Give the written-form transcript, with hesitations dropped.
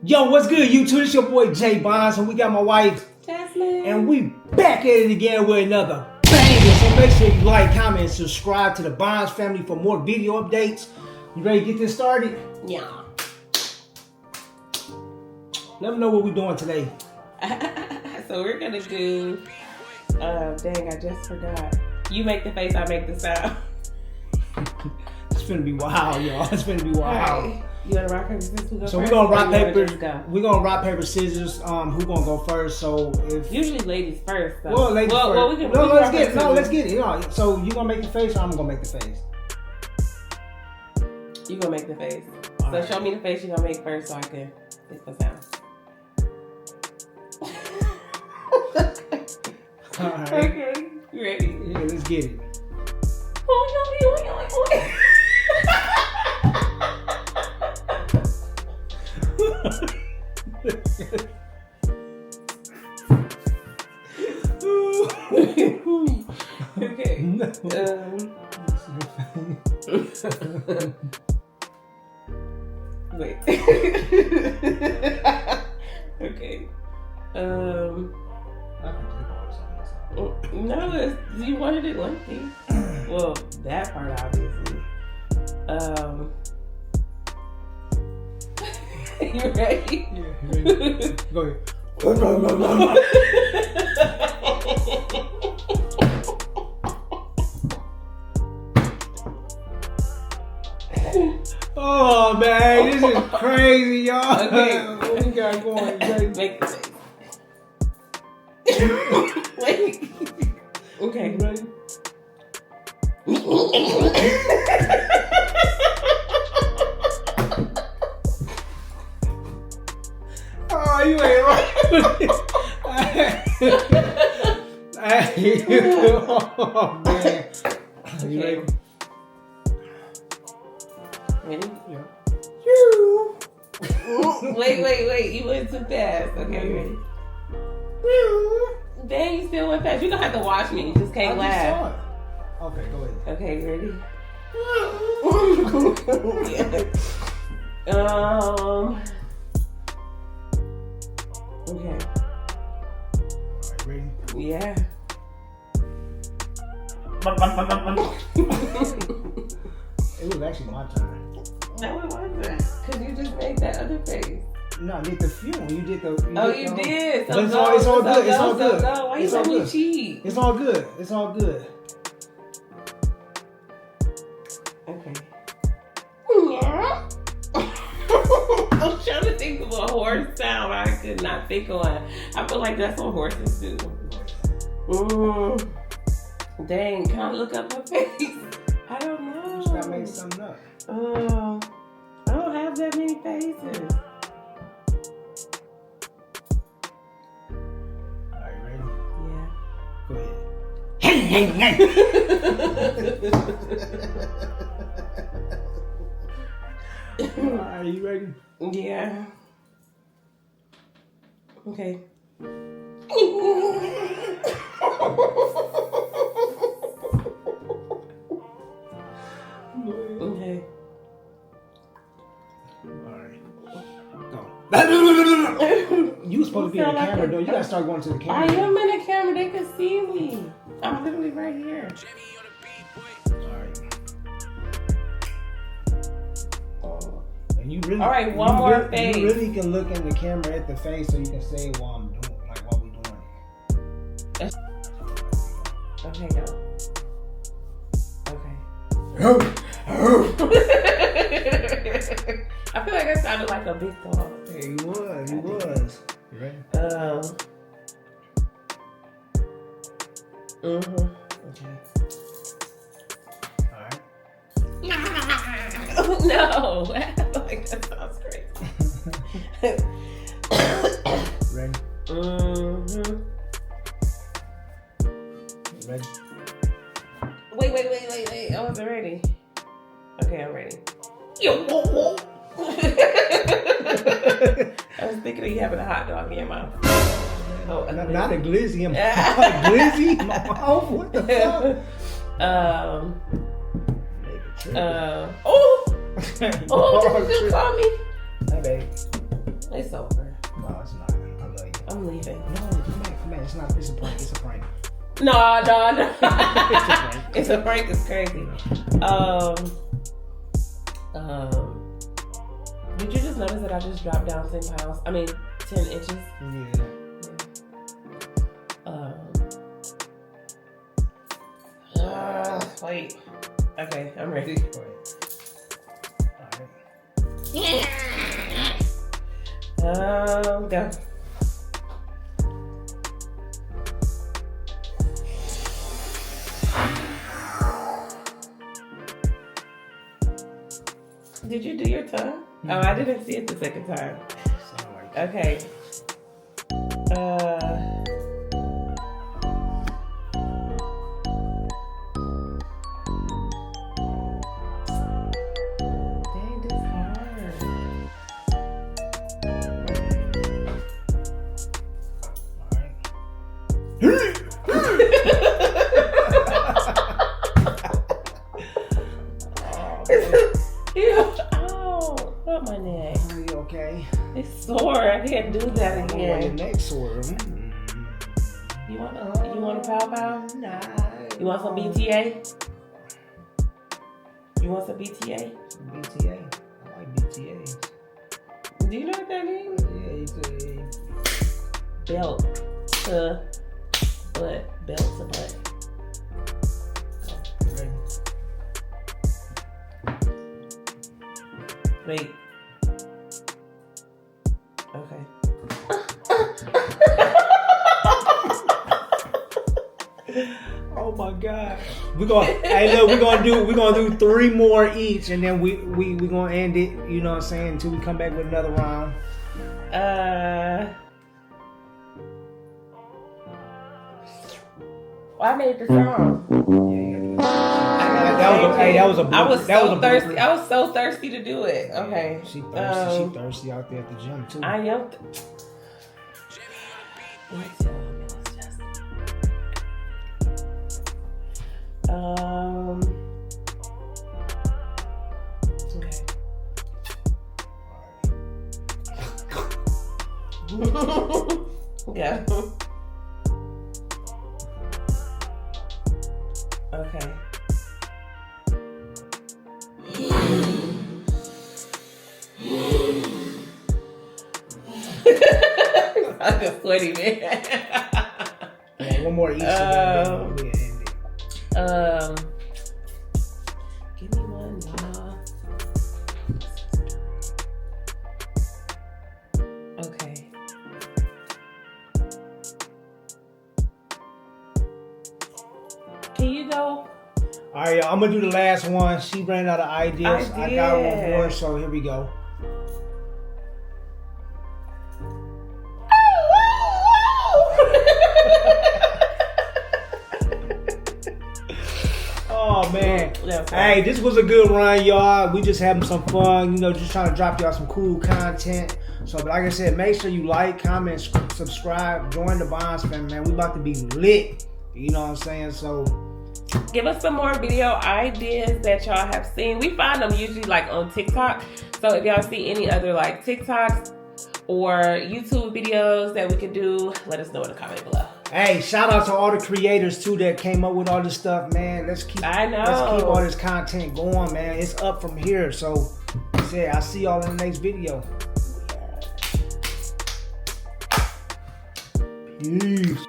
Yo, what's good, YouTube? It's your boy Jay Bonds, and we got my wife Jasmine. and we back at it again with another banger. So make sure you like, comment, and subscribe to the Bonds family for more video updates. You ready to get this started? Yeah. Let them know what we're doing today. So we're gonna do. Dang, I just forgot. You make the face, I make the sound. It's finna be wild, y'all. It's finna be wild. Right. You wanna rock paper scissors? Go So first, we're gonna rock or you wanna paper. just go? We're gonna rock paper scissors. Who gonna go first? So if Usually ladies first. Though. well, ladies first. Well, we can. No, we can let's rock, get it. paper, No, let's scissors. get it. You know, so you gonna make the face, or I'm gonna make the face? You gonna make the face. All So right. show me the face you gonna make first, so I can make the sound. All right. Okay, you ready? Yeah, let's get it. Okay. Wait. Okay. No, you wanted it lengthy. Well, that part obviously. You ready? Yeah, you ready? Go ahead. Oh man, this is crazy, y'all. Okay. What we got going? Make the face. Wait. Okay. You ready? Oh, you ain't right. Oh man. You ready? Ready? Yeah. Wait. You went too fast. Okay, ready? Dang, you still went fast. You're gonna have to watch me. You just can't I laugh. just saw it. Okay, go ahead. Okay, ready? Okay. Alright, ready? Yeah. It was actually my turn. No, it wasn't. Cause you just made that other face. No, I did the few. You did the. You did. But it's all good. It's all good. Why you It's all let me good. cheat? It's all good. It's all good. Okay. I'm trying to think of a horse sound. I could not think of one. I feel like that's what horses do. Dang, can I look up her face? I don't know. You just gotta make something up. I don't have that many faces. Alright, ready? Yeah. Go ahead. Alright, you ready? Yeah. Okay. Okay. Alright. Go. You was supposed to be in the Sound like camera a- though. You gotta start going to the I camera. am in the camera. They can see me. I'm literally right here. Alright. And you really, All right, one more really, face. You really can look in the camera at the face so you can say while I'm doing, like while we doing it. Okay, go. Okay. I feel like I sounded like a big dog. Hey, he was. He was. You ready? Okay. Alright. No, like that sounds crazy. Ready? Ready? Wait. I wasn't ready. Okay, I'm ready. I was thinking of you having a hot dog in your mouth. Oh, Not a glizzy in my mouth. Glizzy in my mouth? What the fuck? Oh, did you call me? Hey, babe. It's over. No, it's not. I love you. I'm leaving. No, come on. It's not. It's a prank. It's a prank. No. It's a prank. It's a prank. It's crazy. Did you just notice that I just dropped down 10 pounds? I mean, 10 inches. Yeah. Wait. Okay, I'm ready. Go. Did you do your tongue? Oh, I didn't see it the second time. Okay. Dang, this hard. Oh, not my neck. Are you okay? It's sore. I can't do that Oh, your again. neck sore. You want a pow pow? Nah. You want some BTA? You want some BTA? BTA. I like BTA. Do you know what that means? Yeah, you could. Belt to butt. Belt to butt. Wait. Okay. Oh my God. We're gonna do 3 more each, and then we gonna end it, you know what I'm saying, until we come back with another round. I made the song. That was a I was that so was a thirsty. blooper. I was so thirsty to do it. Okay. She thirsty. She thirsty out there at the gym too. I am. Okay. Yeah. Okay. I'm a sweaty man. Yeah, one more each. And then end it. Give me one, y'all. Okay. Can you go? All right, y'all, I'm gonna do the last one. She ran out of ideas. I got one more, so here we go. Oh man. Hey, this was a good run, y'all. We just having some fun, you know, just trying to drop y'all some cool content. So, but like I said, make sure you like, comment, subscribe, join the Bonds family, man. We about to be lit. You know what I'm saying? So give us some more video ideas that y'all have seen. We find them usually like on TikTok. So if y'all see any other like TikToks or YouTube videos that we could do, let us know in the comment below. hey, shout out to all the creators too that came up with all this stuff, man. Let's keep all this content going, man. It's up from here. So I'll see y'all in the next video. Peace.